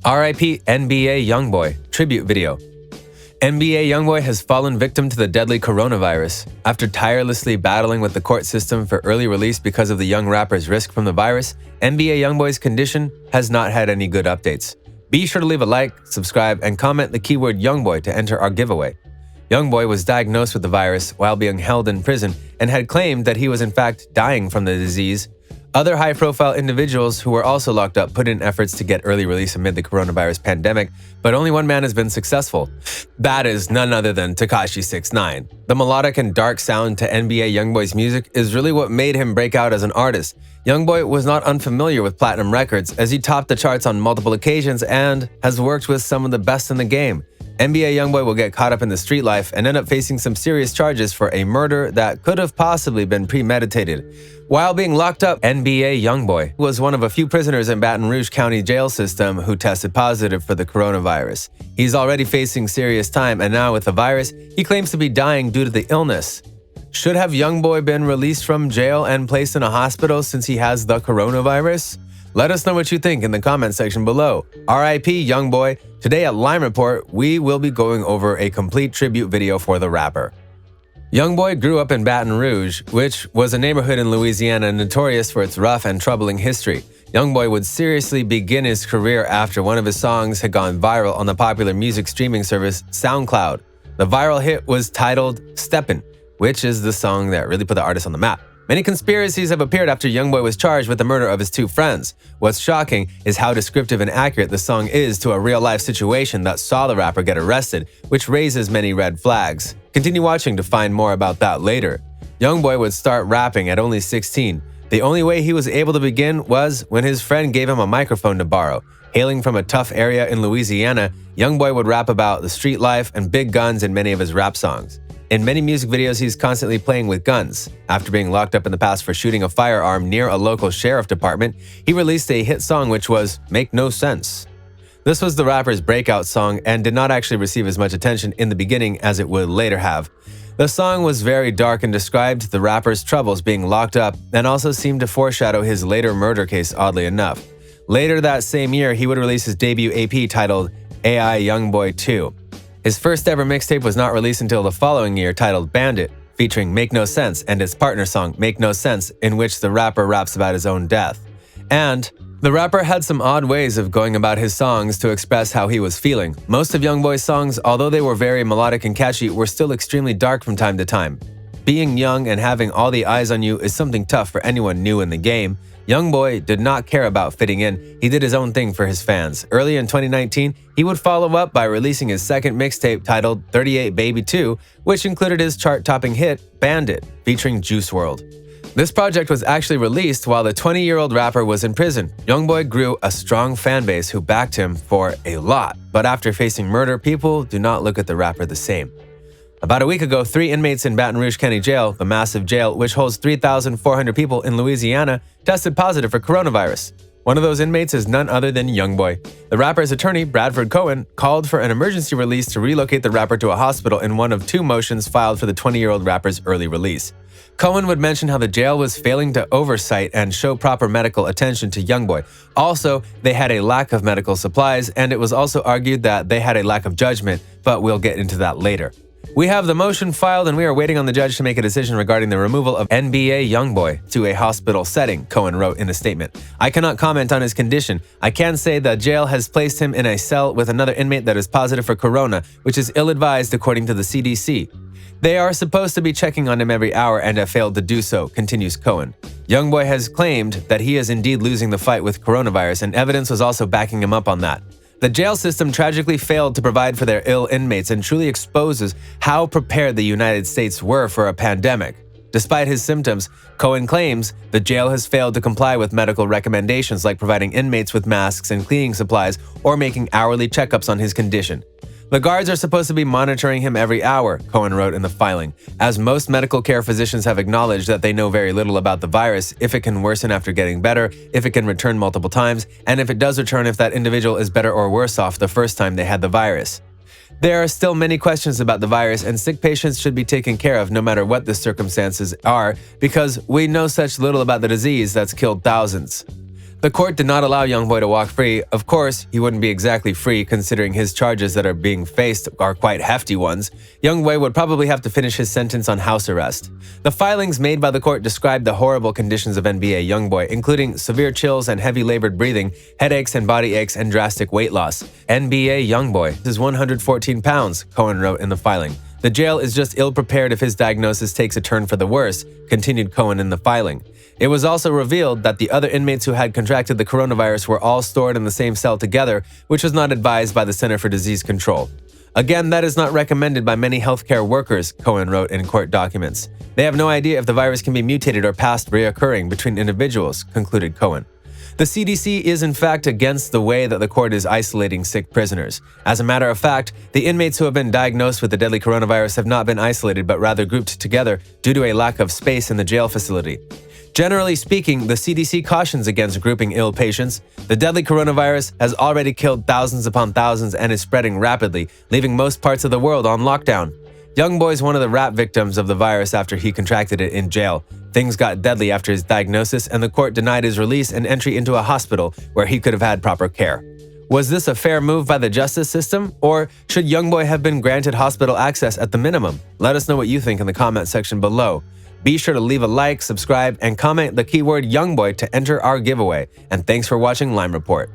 R.I.P. NBA Youngboy tribute video. NBA Youngboy has fallen victim to the deadly coronavirus. After tirelessly battling with the court system for early release because of the young rapper's risk from the virus, NBA Youngboy's condition has not had any good updates. Be sure to leave a like, subscribe, and comment the keyword Youngboy to enter our giveaway. Youngboy was diagnosed with the virus while being held in prison and had claimed that he was in fact dying from the disease. Other high-profile individuals who were also locked up put in efforts to get early release amid the coronavirus pandemic, but only one man has been successful. That is none other than Tekashi 6ix9ine. The melodic and dark sound to NBA Youngboy's music is really what made him break out as an artist. Youngboy was not unfamiliar with platinum records, as he topped the charts on multiple occasions and has worked with some of the best in the game. NBA Youngboy will get caught up in the street life and end up facing some serious charges for a murder that could have possibly been premeditated. While being locked up, NBA Youngboy was one of a few prisoners in Baton Rouge County jail system who tested positive for the coronavirus. He's already facing serious time, and now with the virus, he claims to be dying due to the illness. Should have Youngboy been released from jail and placed in a hospital since he has the coronavirus? Let us know what you think in the comment section below. R.I.P. Youngboy. Today at Lime Report, we will be going over a complete tribute video for the rapper. Youngboy grew up in Baton Rouge, which was a neighborhood in Louisiana notorious for its rough and troubling history. Youngboy would seriously begin his career after one of his songs had gone viral on the popular music streaming service SoundCloud. The viral hit was titled Steppin', which is the song that really put the artist on the map. Many conspiracies have appeared after Youngboy was charged with the murder of his two friends. What's shocking is how descriptive and accurate the song is to a real-life situation that saw the rapper get arrested, which raises many red flags. Continue watching to find more about that later. Youngboy would start rapping at only 16. The only way he was able to begin was when his friend gave him a microphone to borrow. Hailing from a tough area in Louisiana, Youngboy would rap about the street life and big guns in many of his rap songs. In many music videos, he's constantly playing with guns. After being locked up in the past for shooting a firearm near a local sheriff department, he released a hit song which was Make No Sense. This was the rapper's breakout song and did not actually receive as much attention in the beginning as it would later have. The song was very dark and described the rapper's troubles being locked up and also seemed to foreshadow his later murder case, oddly enough. Later that same year, he would release his debut AP titled AI Youngboy 2. His first ever mixtape was not released until the following year, titled Bandit, featuring Make No Sense and his partner song Make No Sense, in which the rapper raps about his own death. And the rapper had some odd ways of going about his songs to express how he was feeling. Most of Youngboy's songs, although they were very melodic and catchy, were still extremely dark from time to time. Being young and having all the eyes on you is something tough for anyone new in the game. Youngboy did not care about fitting in, he did his own thing for his fans. Early in 2019, he would follow up by releasing his second mixtape titled 38 Baby 2, which included his chart-topping hit, Bandit, featuring Juice WRLD. This project was actually released while the 20-year-old rapper was in prison. Youngboy grew a strong fan base who backed him for a lot, but after facing murder, people do not look at the rapper the same. About a week ago, 3 inmates in Baton Rouge County Jail, the massive jail which holds 3,400 people in Louisiana, tested positive for coronavirus. One of those inmates is none other than Youngboy. The rapper's attorney, Bradford Cohen, called for an emergency release to relocate the rapper to a hospital in one of 2 motions filed for the 20-year-old rapper's early release. Cohen would mention how the jail was failing to oversight and show proper medical attention to Youngboy. Also, they had a lack of medical supplies, and it was also argued that they had a lack of judgment, but we'll get into that later. We have the motion filed and we are waiting on the judge to make a decision regarding the removal of NBA Youngboy to a hospital setting, Cohen wrote in a statement. I cannot comment on his condition. I can say the jail has placed him in a cell with another inmate that is positive for corona, which is ill-advised according to the CDC. They are supposed to be checking on him every hour and have failed to do so, continues Cohen. Youngboy has claimed that he is indeed losing the fight with coronavirus, and evidence was also backing him up on that. The jail system tragically failed to provide for their ill inmates and truly exposes how prepared the United States were for a pandemic. Despite his symptoms, Cohen claims the jail has failed to comply with medical recommendations like providing inmates with masks and cleaning supplies or making hourly checkups on his condition. The guards are supposed to be monitoring him every hour, Cohen wrote in the filing, as most medical care physicians have acknowledged that they know very little about the virus, if it can worsen after getting better, if it can return multiple times, and if it does return, if that individual is better or worse off the first time they had the virus. There are still many questions about the virus, and sick patients should be taken care of no matter what the circumstances are, because we know such little about the disease that's killed thousands. The court did not allow Youngboy to walk free. Of course, he wouldn't be exactly free considering his charges that are being faced are quite hefty ones. Youngboy would probably have to finish his sentence on house arrest. The filings made by the court described the horrible conditions of NBA Youngboy, including severe chills and heavy labored breathing, headaches and body aches, and drastic weight loss. NBA Youngboy is 114 pounds, Cohen wrote in the filing. The jail is just ill-prepared if his diagnosis takes a turn for the worse, continued Cohen in the filing. It was also revealed that the other inmates who had contracted the coronavirus were all stored in the same cell together, which was not advised by the Center for Disease Control. Again, that is not recommended by many healthcare workers, Cohen wrote in court documents. They have no idea if the virus can be mutated or passed reoccurring between individuals, concluded Cohen. The CDC is in fact against the way that the court is isolating sick prisoners. As a matter of fact, the inmates who have been diagnosed with the deadly coronavirus have not been isolated but rather grouped together due to a lack of space in the jail facility. Generally speaking, the CDC cautions against grouping ill patients. The deadly coronavirus has already killed thousands upon thousands and is spreading rapidly, leaving most parts of the world on lockdown. Youngboy is one of the R.I.P victims of the virus after he contracted it in jail. Things got deadly after his diagnosis, and the court denied his release and entry into a hospital where he could have had proper care. Was this a fair move by the justice system, or should Youngboy have been granted hospital access at the minimum? Let us know what you think in the comment section below. Be sure to leave a like, subscribe, and comment the keyword Youngboy to enter our giveaway. And thanks for watching Lime Report.